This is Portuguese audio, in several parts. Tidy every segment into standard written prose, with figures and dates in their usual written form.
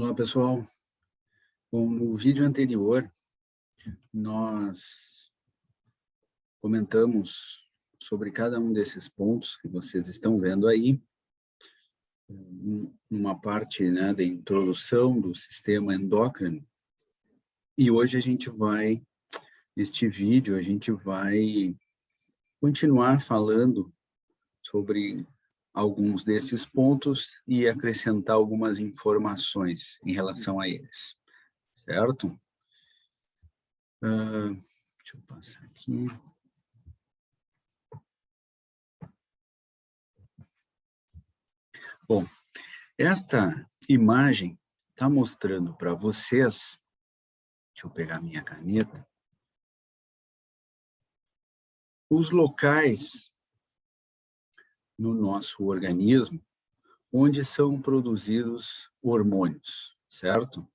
Olá, pessoal. Bom, no vídeo anterior, nós comentamos sobre cada um desses pontos que vocês estão vendo aí, numa parte, né, da introdução do sistema endócrino. E hoje neste vídeo, a gente vai continuar falando sobre alguns desses pontos e acrescentar algumas informações em relação a eles, certo? Deixa eu passar aqui. Bom, esta imagem está mostrando para vocês, deixa eu pegar minha caneta, os locais no nosso organismo onde são produzidos hormônios, certo?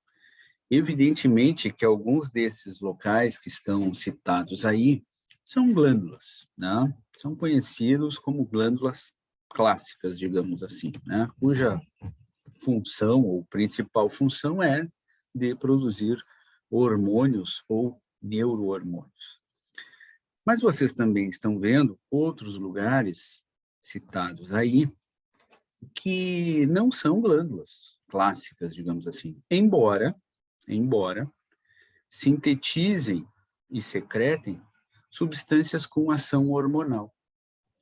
Evidentemente que alguns desses locais que estão citados aí são glândulas, né? São conhecidos como glândulas clássicas, digamos assim, né? Cuja função ou principal função é de produzir hormônios ou neurohormônios. Mas vocês também estão vendo outros lugares citados aí que não são glândulas clássicas, digamos assim, embora sintetizem e secretem substâncias com ação hormonal,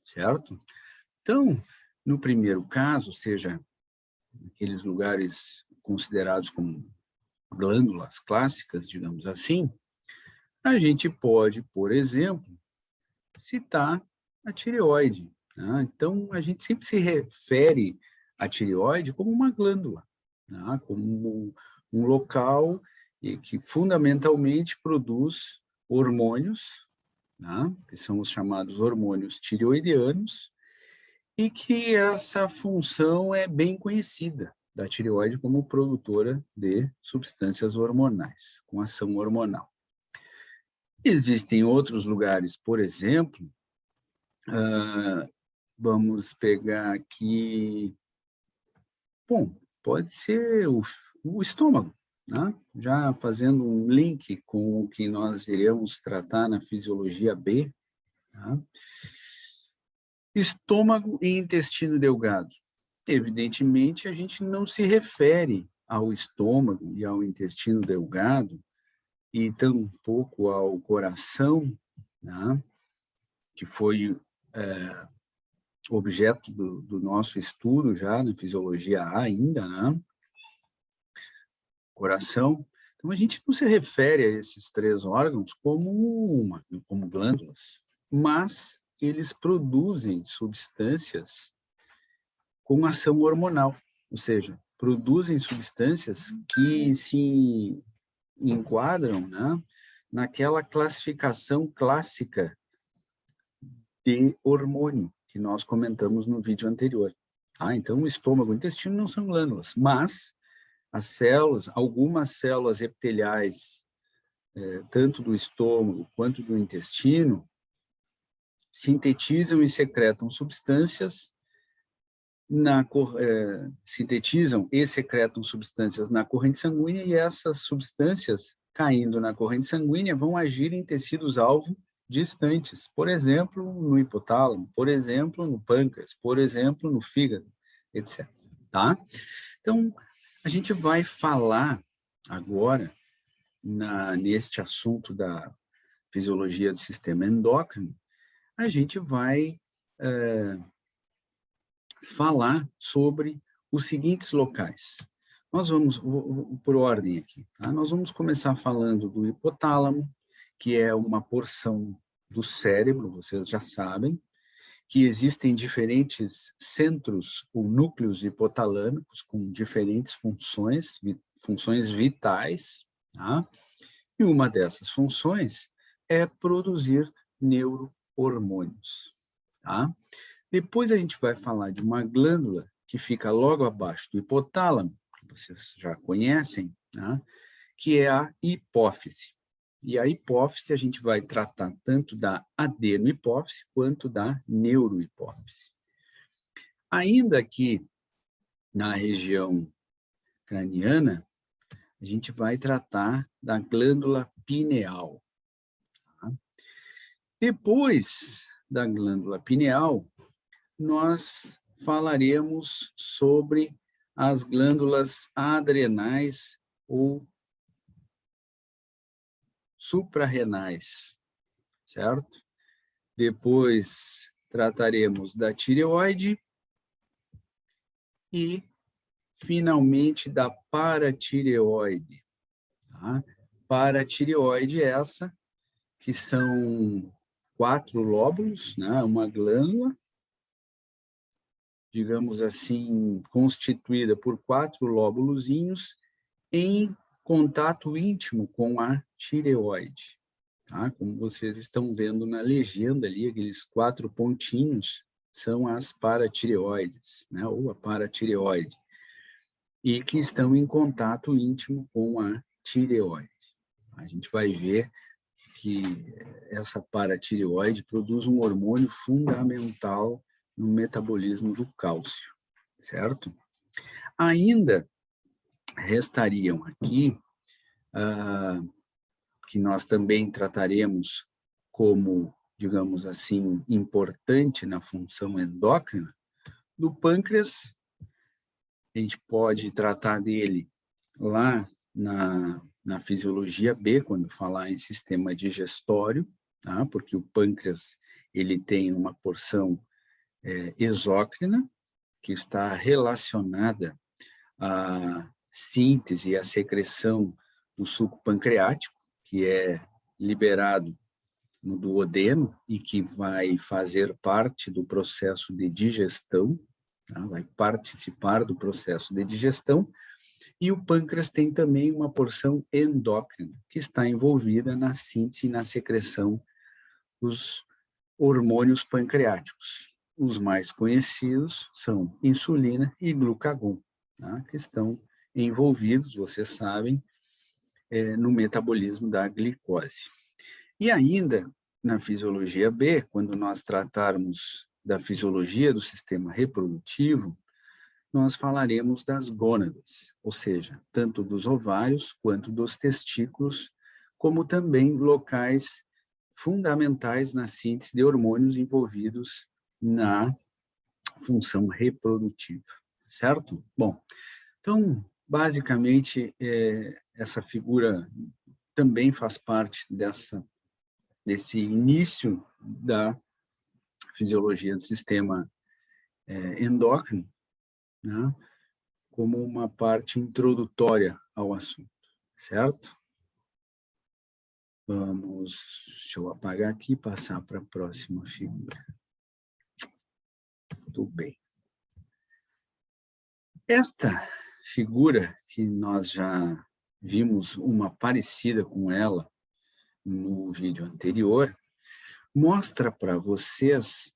certo? Então, no primeiro caso, seja aqueles lugares considerados como glândulas clássicas, digamos assim, a gente pode, por exemplo, citar a tireoide, né? Então, a gente sempre se refere à tireoide como uma glândula, né? Como um local que fundamentalmente produz hormônios, né? Que são os chamados hormônios tireoidianos, e que essa função é bem conhecida da tireoide como produtora de substâncias hormonais, com ação hormonal. Existem outros lugares, por exemplo, vamos pegar aqui, bom, pode ser o estômago, né? Já fazendo um link com o que nós iremos tratar na fisiologia B, tá? Estômago e intestino delgado. Evidentemente, a gente não se refere ao estômago e ao intestino delgado, e tampouco ao coração, né? Que foi objeto do nosso estudo já na fisiologia A ainda, né? Coração. Então, a gente não se refere a esses três órgãos como glândulas, mas eles produzem substâncias com ação hormonal, ou seja, produzem substâncias que se enquadram, né, naquela classificação clássica de hormônio que nós comentamos no vídeo anterior. Então, o estômago e o intestino não são glândulas, mas as células, algumas células epiteliais, tanto do estômago quanto do intestino, sintetizam e secretam substâncias sintetizam e secretam substâncias na corrente sanguínea, e essas substâncias, caindo na corrente sanguínea, vão agir em tecidos-alvo distantes, por exemplo, no hipotálamo, por exemplo, no pâncreas, por exemplo, no fígado, etc. Tá? Então, a gente vai falar agora, neste assunto da fisiologia do sistema endócrino, a gente vai falar sobre os seguintes locais. Nós vamos, por ordem aqui, tá? Nós vamos começar falando do hipotálamo, que é uma porção do cérebro, vocês já sabem, que existem diferentes centros ou núcleos hipotalâmicos com diferentes funções vitais, tá? E uma dessas funções é produzir neurohormônios, tá? Depois a gente vai falar de uma glândula que fica logo abaixo do hipotálamo, que vocês já conhecem, né? Que é a hipófise. E a hipófise a gente vai tratar tanto da adenohipófise quanto da neurohipófise. Ainda aqui na região craniana, a gente vai tratar da glândula pineal. Tá? Depois da glândula pineal, nós falaremos sobre as glândulas adrenais ou suprarrenais, certo? Depois trataremos da tireoide e, finalmente, da paratireoide. Tá? Paratireoide é essa, que são 4 lóbulos, né? Uma glândula, digamos assim, constituída por 4 lóbulozinhos em contato íntimo com a tireoide. Tá? Como vocês estão vendo na legenda ali, aqueles 4 pontinhos são as paratireoides, né? Ou a paratireoide, e que estão em contato íntimo com a tireoide. A gente vai ver que essa paratireoide produz um hormônio fundamental no metabolismo do cálcio, certo? Ainda restariam aqui, que nós também trataremos como, digamos assim, importante na função endócrina, do pâncreas. A gente pode tratar dele lá na fisiologia B, quando falar em sistema digestório, tá? Porque o pâncreas ele tem uma porção exócrina, que está relacionada à síntese e à secreção do suco pancreático, que é liberado no duodeno e que vai fazer parte do processo de digestão, tá? Vai participar do processo de digestão. E o pâncreas tem também uma porção endócrina, que está envolvida na síntese e na secreção dos hormônios pancreáticos. Os mais conhecidos são insulina e glucagon, tá? Que estão envolvidos, vocês sabem, no metabolismo da glicose. E ainda, na fisiologia B, quando nós tratarmos da fisiologia do sistema reprodutivo, nós falaremos das gônadas, ou seja, tanto dos ovários quanto dos testículos, como também locais fundamentais na síntese de hormônios envolvidos na função reprodutiva, certo? Bom, então, basicamente, essa figura também faz parte desse início da fisiologia do sistema endócrino, né? Como uma parte introdutória ao assunto, certo? Deixa eu apagar aqui e passar para a próxima figura. Tudo bem. Esta figura, que nós já vimos uma parecida com ela no vídeo anterior, mostra para vocês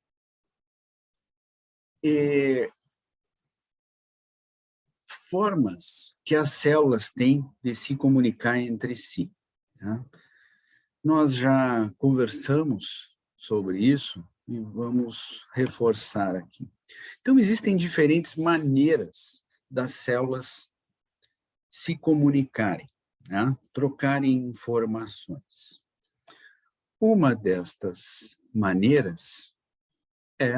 formas que as células têm de se comunicar entre si. Tá? Nós já conversamos sobre isso e vamos reforçar aqui. Então, existem diferentes maneiras das células se comunicarem, né? Trocarem informações. Uma destas maneiras é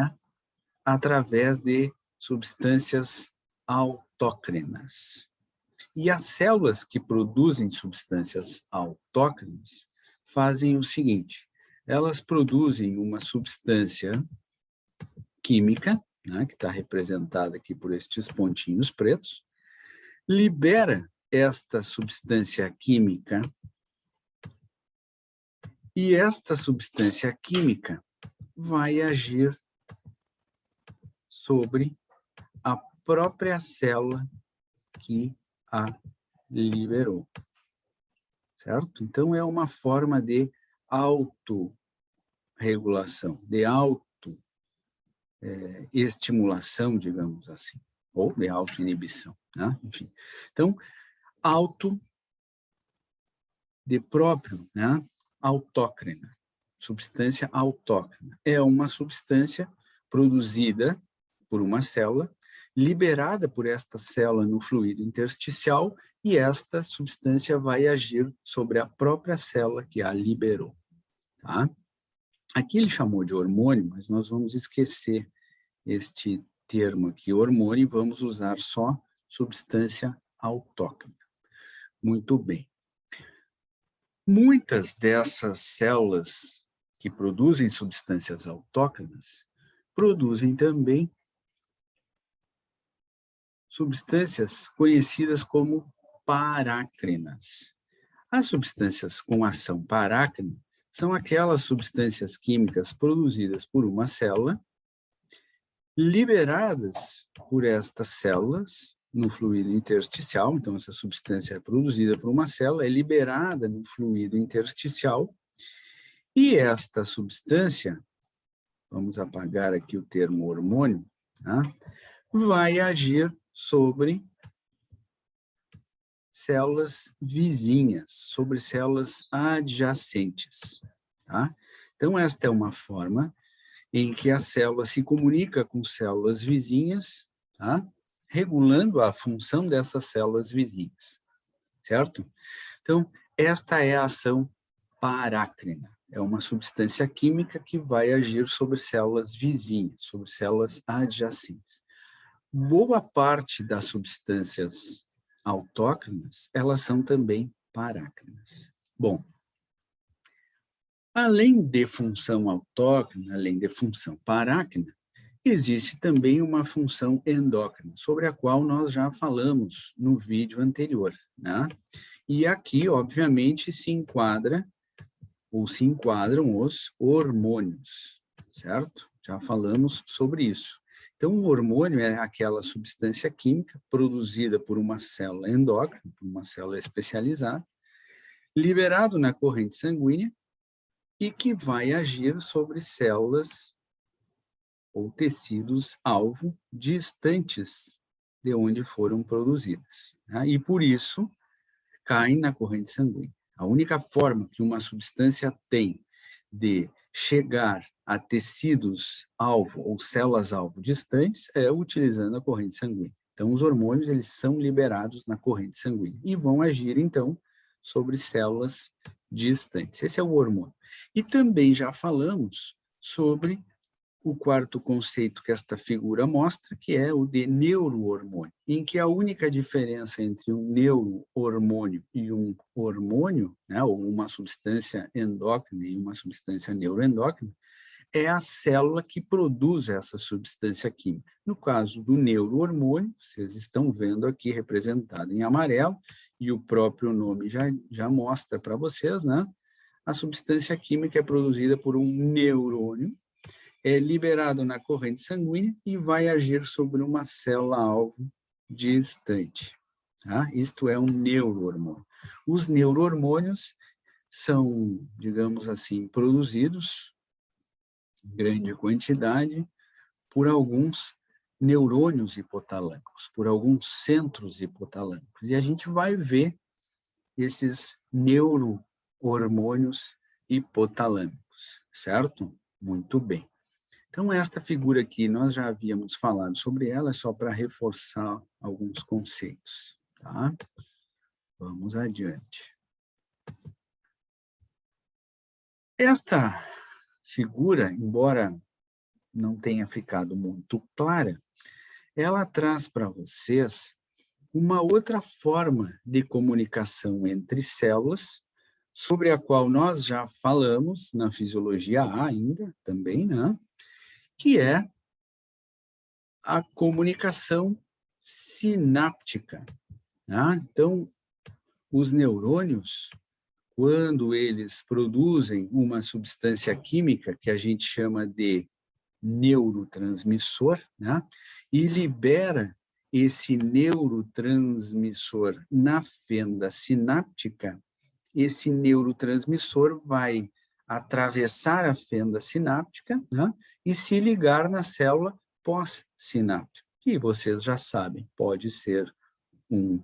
através de substâncias autócrinas. E as células que produzem substâncias autócrinas fazem o seguinte: elas produzem uma substância química, né, que está representada aqui por estes pontinhos pretos, libera esta substância química, e esta substância química vai agir sobre a própria célula que a liberou, certo? Então, é uma forma de autorregulação, de autoestimulação, digamos assim, ou de autoinibição, né? Enfim. Então, de próprio, né? Autócrina, substância autócrina. É uma substância produzida por uma célula, liberada por esta célula no fluido intersticial e esta substância vai agir sobre a própria célula que a liberou. Tá? Aqui ele chamou de hormônio, mas nós vamos esquecer este termo aqui, hormônio, e vamos usar só substância autóctona. Muito bem. Muitas dessas células que produzem substâncias autóctonas produzem também substâncias conhecidas como parácrinas. As substâncias com ação parácrina são aquelas substâncias químicas produzidas por uma célula, liberadas por estas células no fluido intersticial. Então, essa substância é produzida por uma célula, é liberada no fluido intersticial, e esta substância, vamos apagar aqui o termo hormônio, tá? Vai agir sobre células vizinhas, sobre células adjacentes. Tá? Então, esta é uma forma em que a célula se comunica com células vizinhas, tá? Regulando a função dessas células vizinhas, certo? Então, esta é a ação parácrina. É uma substância química que vai agir sobre células vizinhas, sobre células adjacentes. Boa parte das substâncias autóctonas, elas são também parácrinas. Bom, além de função autóctona, além de função parácrina, existe também uma função endócrina, sobre a qual nós já falamos no vídeo anterior, né? E aqui, obviamente, se enquadram os hormônios, certo? Já falamos sobre isso. Então, o hormônio é aquela substância química produzida por uma célula endócrina, por uma célula especializada, liberado na corrente sanguínea e que vai agir sobre células ou tecidos-alvo distantes de onde foram produzidas. Né? E, por isso, caem na corrente sanguínea. A única forma que uma substância tem de chegar a tecidos-alvo ou células-alvo distantes é utilizando a corrente sanguínea. Então, os hormônios eles são liberados na corrente sanguínea e vão agir, então, sobre células distantes. Esse é o hormônio. E também já falamos sobre o quarto conceito que esta figura mostra, que é o de neurohormônio, em que a única diferença entre um neurohormônio e um hormônio, né, ou uma substância endócrina e uma substância neuroendócrina, é a célula que produz essa substância química. No caso do neurohormônio, vocês estão vendo aqui representado em amarelo, e o próprio nome já mostra para vocês, né? A substância química é produzida por um neurônio, é liberado na corrente sanguínea e vai agir sobre uma célula-alvo distante. Tá? Isto é um neurohormônio. Os neurohormônios são, digamos assim, produzidos em grande quantidade por alguns neurônios hipotalâmicos, por alguns centros hipotalâmicos. E a gente vai ver esses neurohormônios hipotalâmicos, certo? Muito bem. Então, esta figura aqui, nós já havíamos falado sobre ela, só para reforçar alguns conceitos, tá? Vamos adiante. Esta figura, embora não tenha ficado muito clara, ela traz para vocês uma outra forma de comunicação entre células, sobre a qual nós já falamos na fisiologia A ainda, também, né? Que é a comunicação sináptica. Né? Então, os neurônios, quando eles produzem uma substância química que a gente chama de neurotransmissor, né? E libera esse neurotransmissor na fenda sináptica, esse neurotransmissor vai atravessar a fenda sináptica, né? E se ligar na célula pós-sináptica, que vocês já sabem, pode ser um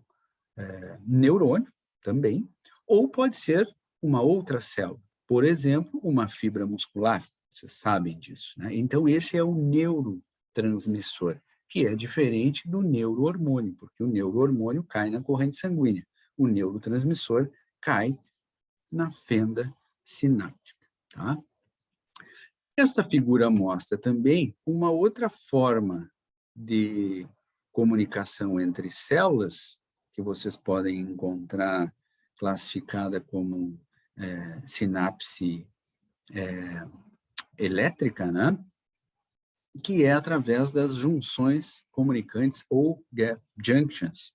neurônio também, ou pode ser uma outra célula, por exemplo, uma fibra muscular, vocês sabem disso, né? Então, esse é o neurotransmissor, que é diferente do neurohormônio, porque o neurohormônio cai na corrente sanguínea, o neurotransmissor cai na fenda sináptica, tá? Esta figura mostra também uma outra forma de comunicação entre células, que vocês podem encontrar classificada como sinapse elétrica, né? Que é através das junções comunicantes ou gap junctions,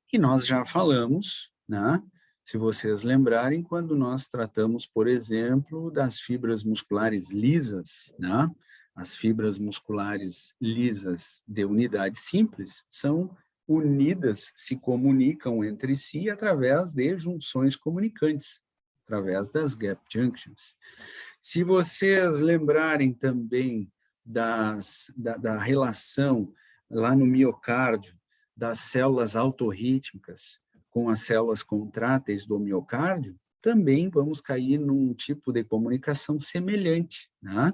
que nós já falamos, né? Se vocês lembrarem, quando nós tratamos, por exemplo, das fibras musculares lisas, né? As fibras musculares lisas de unidade simples são unidas, se comunicam entre si através de junções comunicantes, através das gap junctions. Se vocês lembrarem também da relação lá no miocárdio das células autorrítmicas com as células contráteis do miocárdio, também vamos cair num tipo de comunicação semelhante, né?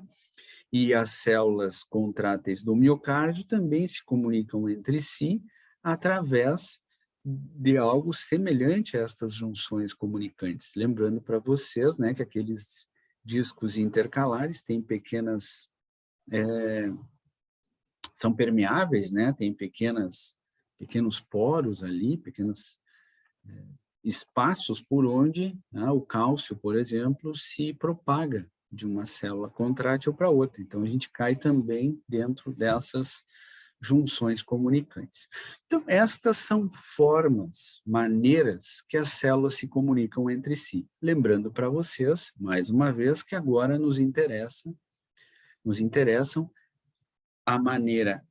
E as células contráteis do miocárdio também se comunicam entre si através de algo semelhante a estas junções comunicantes. Lembrando para vocês, né, que aqueles discos intercalares têm pequenas, são permeáveis, né, tem pequenos poros ali, pequenos espaços por onde, né, o cálcio, por exemplo, se propaga de uma célula contrátil para outra. Então, a gente cai também dentro dessas junções comunicantes. Então, estas são formas, maneiras que as células se comunicam entre si. Lembrando para vocês, mais uma vez, que agora nos interessam a maneira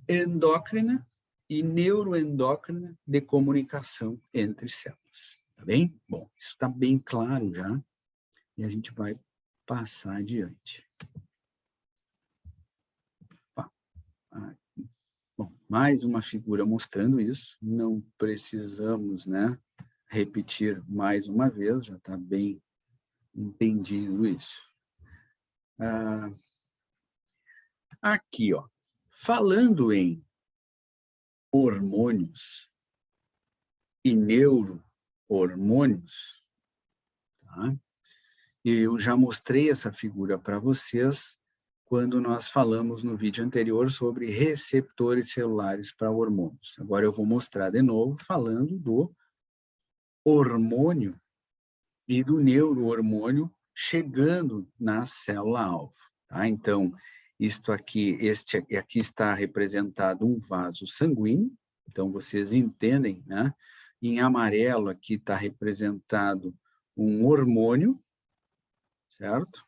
endócrina e neuroendócrina de comunicação entre células. Tá bem? Bom, isso está bem claro já, e a gente vai passar adiante. Bom, mais uma figura mostrando isso, não precisamos, né, repetir mais uma vez, já está bem entendido isso. Aqui, ó, falando em hormônios e neurohormônios, tá? Eu já mostrei essa figura para vocês quando nós falamos no vídeo anterior sobre receptores celulares para hormônios. Agora eu vou mostrar de novo falando do hormônio e do neurohormônio chegando na célula-alvo. Tá? Então, aqui está representado um vaso sanguíneo, então vocês entendem, né? Em amarelo aqui está representado um hormônio, certo?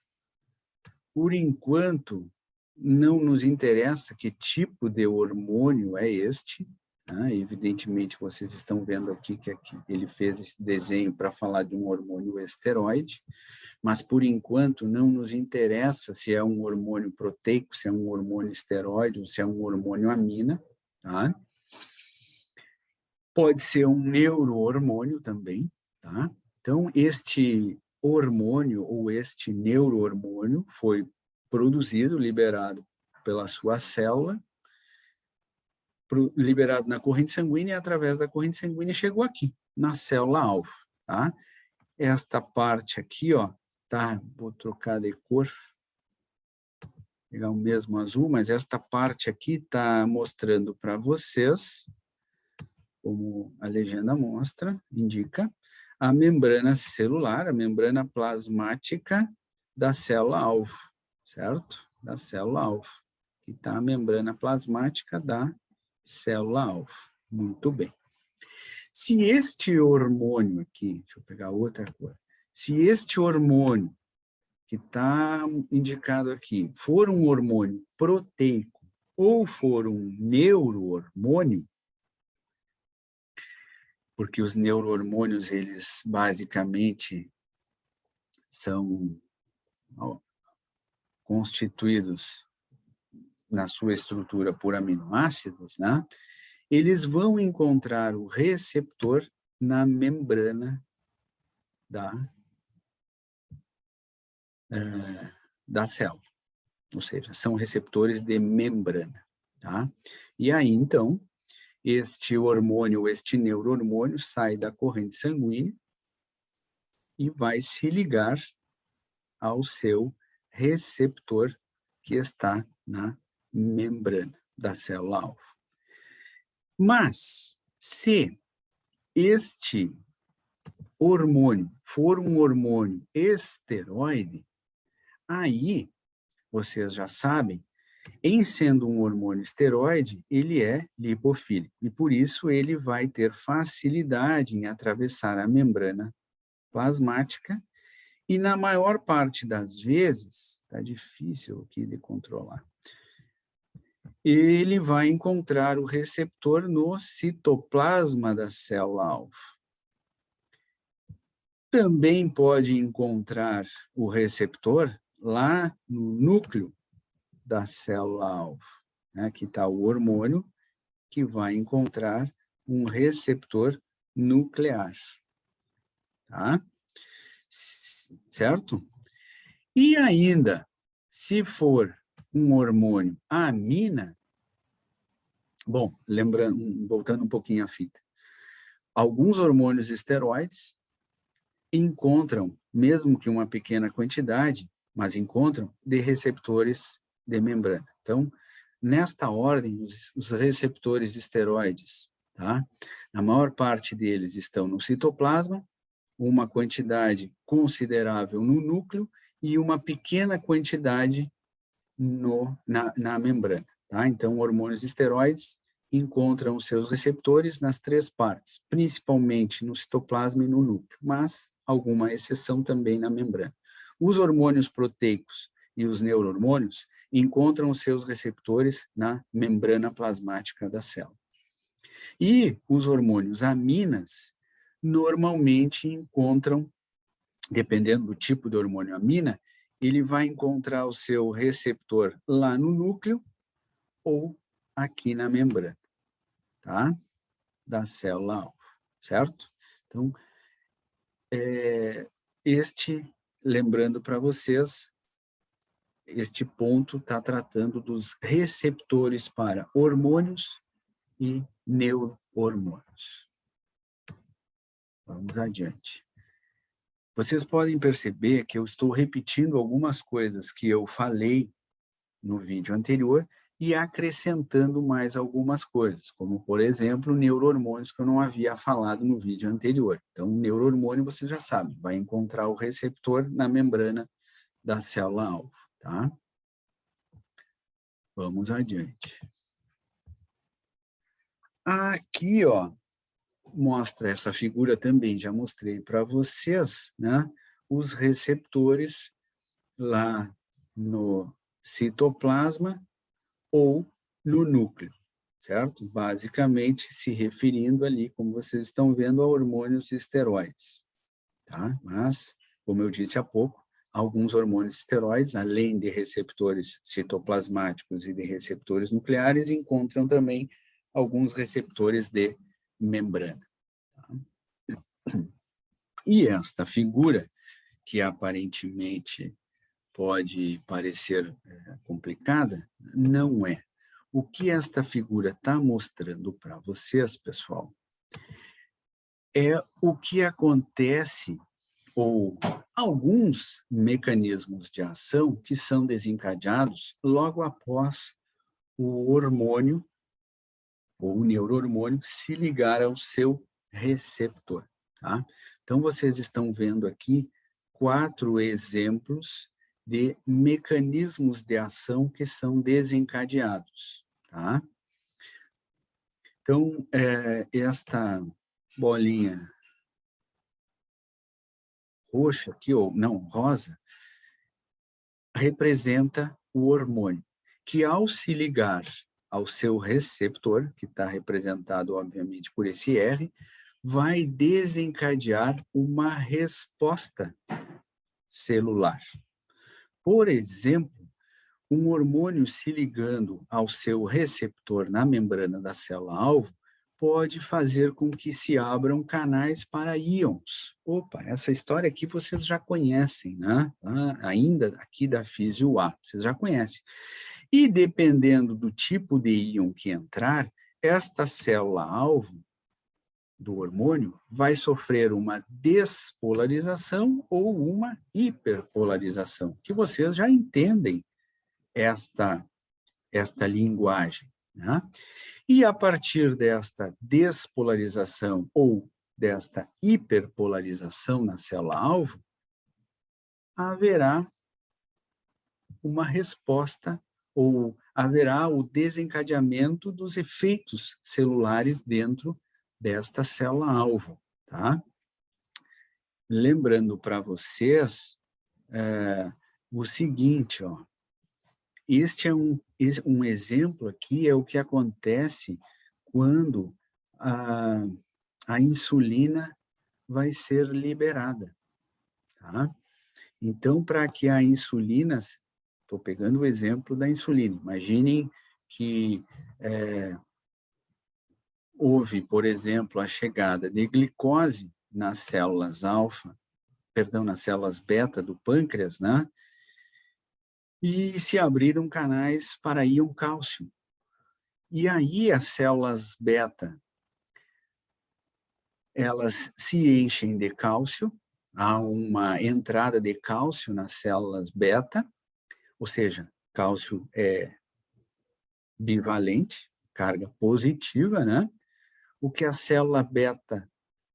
Por enquanto, não nos interessa que tipo de hormônio é este, tá? Evidentemente, vocês estão vendo aqui que ele fez esse desenho para falar de um hormônio esteroide, mas, por enquanto, não nos interessa se é um hormônio proteico, se é um hormônio esteroide ou se é um hormônio amina, tá? Pode ser um neurohormônio também, tá? Então, este hormônio ou este neurohormônio foi produzido, liberado pela sua célula, liberado na corrente sanguínea e através da corrente sanguínea chegou aqui, na célula-alvo, tá? Esta parte aqui, ó, tá? Vou trocar de cor, pegar o mesmo azul, mas esta parte aqui está mostrando para vocês, como a legenda mostra, indica, a membrana celular, a membrana plasmática da célula-alvo, certo? Da célula-alvo. Aqui está a membrana plasmática da célula-alvo. Muito bem. Se este hormônio aqui, deixa eu pegar outra cor, se este hormônio que está indicado aqui for um hormônio proteico ou for um neurohormônio, porque os neurohormônios, eles basicamente são constituídos na sua estrutura por aminoácidos, né? Eles vão encontrar o receptor na membrana da célula, ou seja, são receptores de membrana, tá? E aí, então, este hormônio, este neurohormônio sai da corrente sanguínea e vai se ligar ao seu receptor que está na membrana da célula-alvo. Mas, se este hormônio for um hormônio esteroide, aí, vocês já sabem, em sendo um hormônio esteroide, ele é lipofílico, e por isso ele vai ter facilidade em atravessar a membrana plasmática, e na maior parte das vezes, está difícil aqui de controlar, ele vai encontrar o receptor no citoplasma da célula-alvo. Também pode encontrar o receptor lá no núcleo da célula-alvo, né? Que está o hormônio que vai encontrar um receptor nuclear, tá? Certo? E ainda, se for um hormônio amina, bom, lembrando, voltando um pouquinho à fita, alguns hormônios esteroides encontram, mesmo que uma pequena quantidade, mas encontram de receptores de membrana. Então, nesta ordem, os receptores esteroides, tá? A maior parte deles estão no citoplasma, uma quantidade considerável no núcleo e uma pequena quantidade na membrana, tá? Então, hormônios esteroides encontram os seus receptores nas três partes, principalmente no citoplasma e no núcleo, mas alguma exceção também na membrana. Os hormônios proteicos e os neurohormônios encontram os seus receptores na membrana plasmática da célula. E os hormônios aminas normalmente encontram, dependendo do tipo de hormônio amina, ele vai encontrar o seu receptor lá no núcleo ou aqui na membrana, tá? Da célula-alvo, certo? Então, lembrando para vocês, este ponto está tratando dos receptores para hormônios e neurohormônios. Vamos adiante. Vocês podem perceber que eu estou repetindo algumas coisas que eu falei no vídeo anterior e acrescentando mais algumas coisas, como, por exemplo, neurohormônios que eu não havia falado no vídeo anterior. Então, neurohormônio, você já sabe, vai encontrar o receptor na membrana da célula-alvo, tá? Vamos adiante. Aqui, ó, mostra essa figura também, já mostrei para vocês, né? Os receptores lá no citoplasma ou no núcleo, certo? Basicamente se referindo ali, como vocês estão vendo, a hormônios esteroides, tá? Mas, como eu disse há pouco, alguns hormônios esteroides, além de receptores citoplasmáticos e de receptores nucleares, encontram também alguns receptores de membrana. Tá? E esta figura, que aparentemente pode parecer complicada, não é. O que esta figura está mostrando para vocês, pessoal, é o que acontece, ou alguns mecanismos de ação que são desencadeados logo após o hormônio, ou o neurohormônio, se ligar ao seu receptor, tá? Então, vocês estão vendo aqui 4 exemplos de mecanismos de ação que são desencadeados, tá? Então, esta bolinha roxa aqui, ou não, rosa, representa o hormônio, que ao se ligar ao seu receptor, que está representado, obviamente, por esse R, vai desencadear uma resposta celular. Por exemplo, um hormônio se ligando ao seu receptor na membrana da célula-alvo pode fazer com que se abram canais para íons. Opa, essa história aqui vocês já conhecem, né? Ainda aqui da Físio A, vocês já conhecem. E dependendo do tipo de íon que entrar, esta célula-alvo do hormônio vai sofrer uma despolarização ou uma hiperpolarização, que vocês já entendem esta linguagem, né? E a partir desta despolarização ou desta hiperpolarização na célula-alvo, haverá uma resposta ou haverá o desencadeamento dos efeitos celulares dentro desta célula-alvo, tá? Lembrando para vocês o seguinte, ó, este é um exemplo aqui, é o que acontece quando a insulina vai ser liberada, tá? Então, para que a insulina, estou pegando o exemplo da insulina, imaginem que houve, por exemplo, a chegada de glicose nas células nas células beta do pâncreas, né? E se abriram canais para íon cálcio. E aí as células beta, elas se enchem de cálcio, há uma entrada de cálcio nas células beta, ou seja, cálcio é bivalente, carga positiva, né? O que a célula beta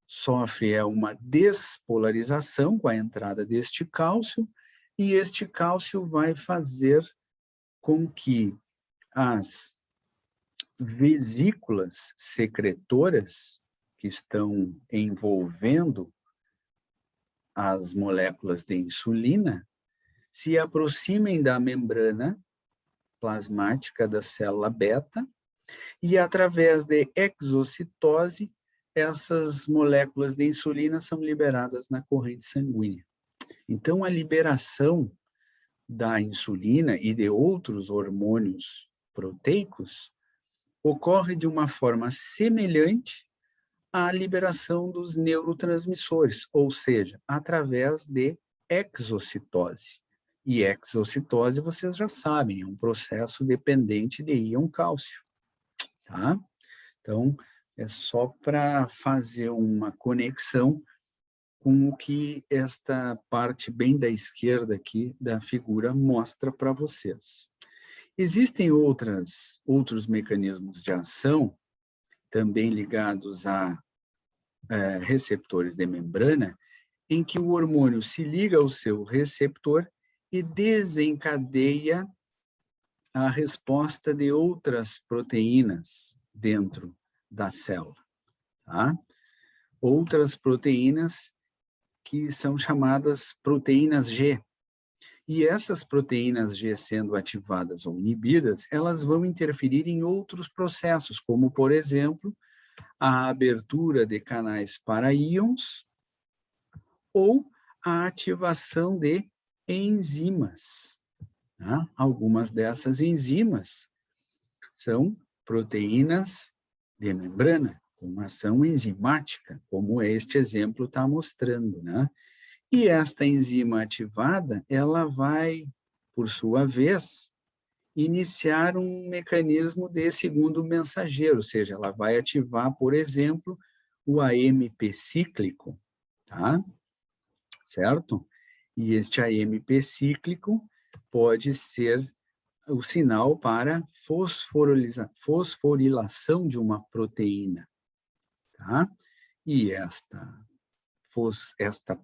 sofre é uma despolarização com a entrada deste cálcio, e este cálcio vai fazer com que as vesículas secretoras que estão envolvendo as moléculas de insulina se aproximem da membrana plasmática da célula beta e, através de exocitose, essas moléculas de insulina são liberadas na corrente sanguínea. Então, a liberação da insulina e de outros hormônios proteicos ocorre de uma forma semelhante à liberação dos neurotransmissores, ou seja, através de exocitose. E exocitose, vocês já sabem, é um processo dependente de íon cálcio, tá? Então, é só para fazer uma conexão com o que esta parte bem da esquerda aqui da figura mostra para vocês. Existem outros mecanismos de ação, também ligados a receptores de membrana, em que o hormônio se liga ao seu receptor e desencadeia a resposta de outras proteínas dentro da célula, tá? Outras proteínas que são chamadas proteínas G. E essas proteínas G sendo ativadas ou inibidas, elas vão interferir em outros processos, como, por exemplo, a abertura de canais para íons ou a ativação de enzimas. Tá? Algumas dessas enzimas são proteínas de membrana, com ação enzimática, como este exemplo está mostrando, né? E esta enzima ativada, ela vai, por sua vez, iniciar um mecanismo de segundo mensageiro, ou seja, ela vai ativar, por exemplo, o AMP cíclico, tá? Certo? E este AMP cíclico pode ser o sinal para fosforilação de uma proteína, tá? E esta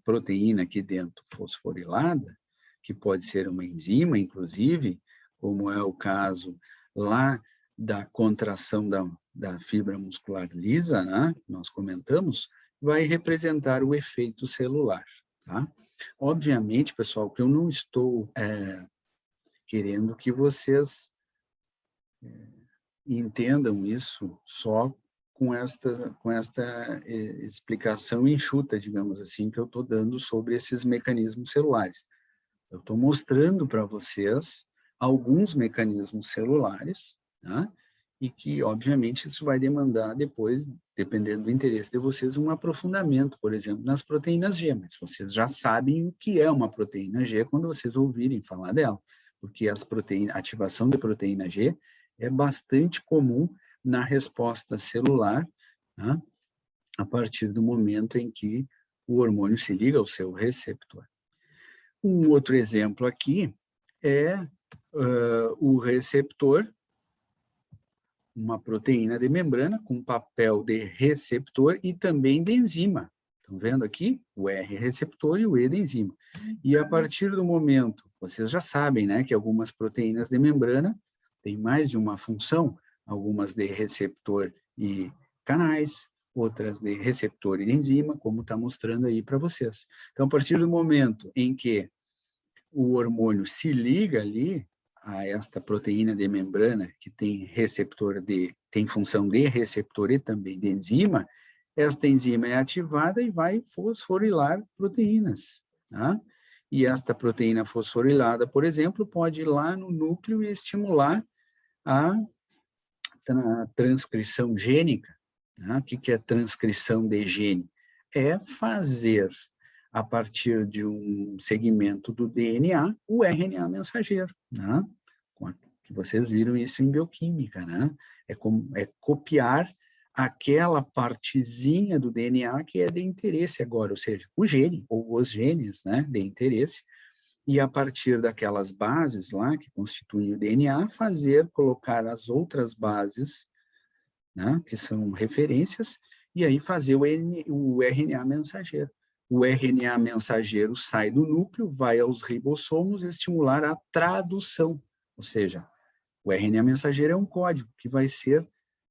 proteína aqui dentro fosforilada, que pode ser uma enzima, inclusive, como é o caso lá da contração da fibra muscular lisa, né? Nós comentamos, vai representar o efeito celular, tá? Obviamente, pessoal, que eu não estou querendo que vocês entendam isso só com esta explicação enxuta, digamos assim, que eu estou dando sobre esses mecanismos celulares. Eu estou mostrando para vocês alguns mecanismos celulares, né? E que, obviamente, isso vai demandar depois, dependendo do interesse de vocês, um aprofundamento, por exemplo, nas proteínas G, mas vocês já sabem o que é uma proteína G quando vocês ouvirem falar dela. porque a ativação de proteína G é bastante comum na resposta celular, tá? A partir do momento em que o hormônio se liga ao seu receptor. Um outro exemplo aqui é o receptor, uma proteína de membrana com papel de receptor e também de enzima. Estão vendo aqui? O R receptor e o E de enzima. E a partir do momento, vocês já sabem, né, que algumas proteínas de membrana têm mais de uma função, algumas de receptor e canais, outras de receptor e de enzima, como está mostrando aí para vocês. Então, a partir do momento em que o hormônio se liga ali a esta proteína de membrana que tem função de receptor e também de enzima, esta enzima é ativada e vai fosforilar proteínas, tá? E esta proteína fosforilada, por exemplo, pode ir lá no núcleo e estimular a transcrição gênica. Né? O que é transcrição de gene? É fazer, a partir de um segmento do DNA, o RNA mensageiro, né? Que vocês viram isso em bioquímica, né? É copiar aquela partezinha do DNA que é de interesse agora, ou seja, o gene, ou os genes, né, de interesse, e a partir daquelas bases lá, que constituem o DNA, colocar as outras bases, né, que são referências, e aí fazer o RNA mensageiro. O RNA mensageiro sai do núcleo, vai aos ribossomos estimular a tradução, ou seja, o RNA mensageiro é um código que vai ser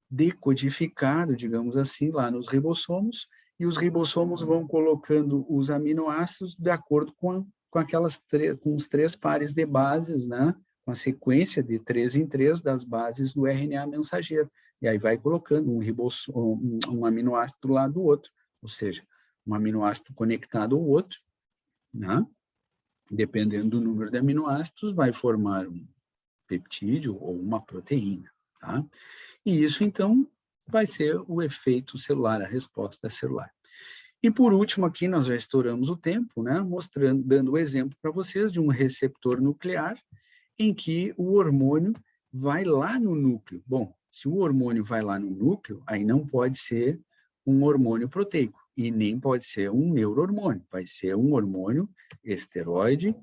decodificado, digamos assim, lá nos ribossomos, e os ribossomos vão colocando os aminoácidos de acordo com com os 3 pares de bases, né? Com a sequência de 3 em 3 das bases do RNA mensageiro. E aí vai colocando um aminoácido do lado do outro, ou seja, um aminoácido conectado ao outro, né? Dependendo do número de aminoácidos, vai formar um peptídeo ou uma proteína, tá? E isso, então, vai ser o efeito celular, a resposta celular. E, por último, aqui nós já estouramos o tempo, né? Dando o exemplo para vocês de um receptor nuclear em que o hormônio vai lá no núcleo. Bom, se o hormônio vai lá no núcleo, aí não pode ser um hormônio proteico e nem pode ser um neurohormônio. Vai ser um hormônio esteroide,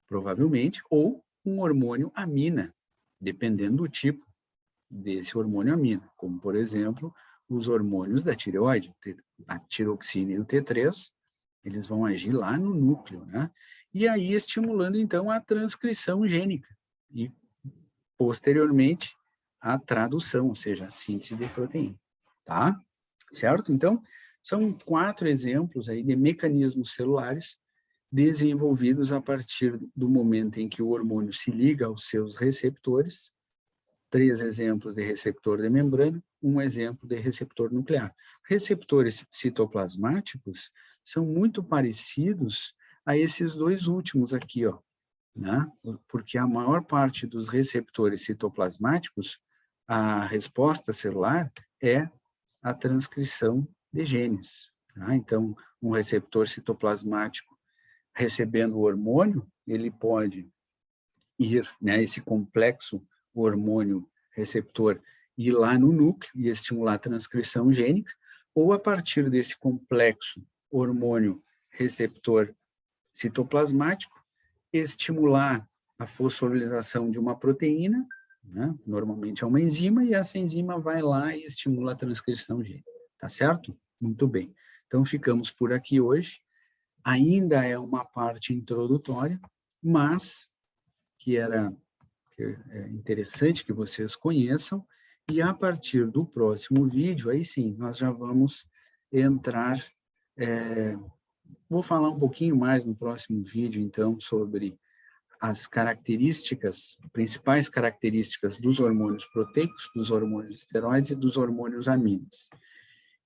provavelmente, ou um hormônio amina, dependendo do tipo desse hormônio amina, como, por exemplo, os hormônios da tireoide, a tiroxina e o T3, eles vão agir lá no núcleo, né? E aí estimulando, então, a transcrição gênica e, posteriormente, a tradução, ou seja, a síntese de proteína, tá? Certo? Então, são 4 exemplos aí de mecanismos celulares desenvolvidos a partir do momento em que o hormônio se liga aos seus receptores, 3 exemplos de receptor de membrana, um exemplo de receptor nuclear. Receptores citoplasmáticos são muito parecidos a esses 2 últimos aqui, ó, né? Porque a maior parte dos receptores citoplasmáticos, a resposta celular é a transcrição de genes. Tá? Então, um receptor citoplasmático recebendo o hormônio, ele pode ir, né, esse complexo hormônio receptor ir lá no núcleo e estimular a transcrição gênica, ou a partir desse complexo hormônio receptor citoplasmático, estimular a fosforilização de uma proteína, né, normalmente é uma enzima, e essa enzima vai lá e estimula a transcrição gênica. Tá certo? Muito bem. Então, ficamos por aqui hoje. Ainda é uma parte introdutória, mas que é interessante que vocês conheçam, e a partir do próximo vídeo, aí sim, nós já vamos entrar, vou falar um pouquinho mais no próximo vídeo, então, sobre as características, principais características dos hormônios proteicos, dos hormônios esteroides e dos hormônios aminos.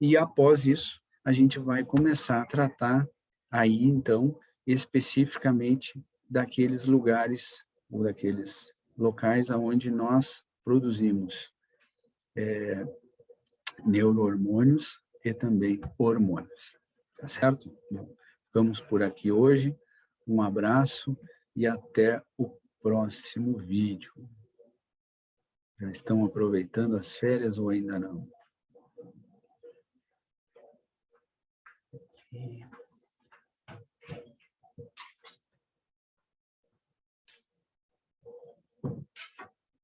E após isso, a gente vai começar a tratar aí, então, especificamente daqueles lugares ou daqueles locais onde nós produzimos neurohormônios e também hormônios. Tá certo? Bom, ficamos por aqui hoje. Um abraço e até o próximo vídeo. Já estão aproveitando as férias ou ainda não? Aqui.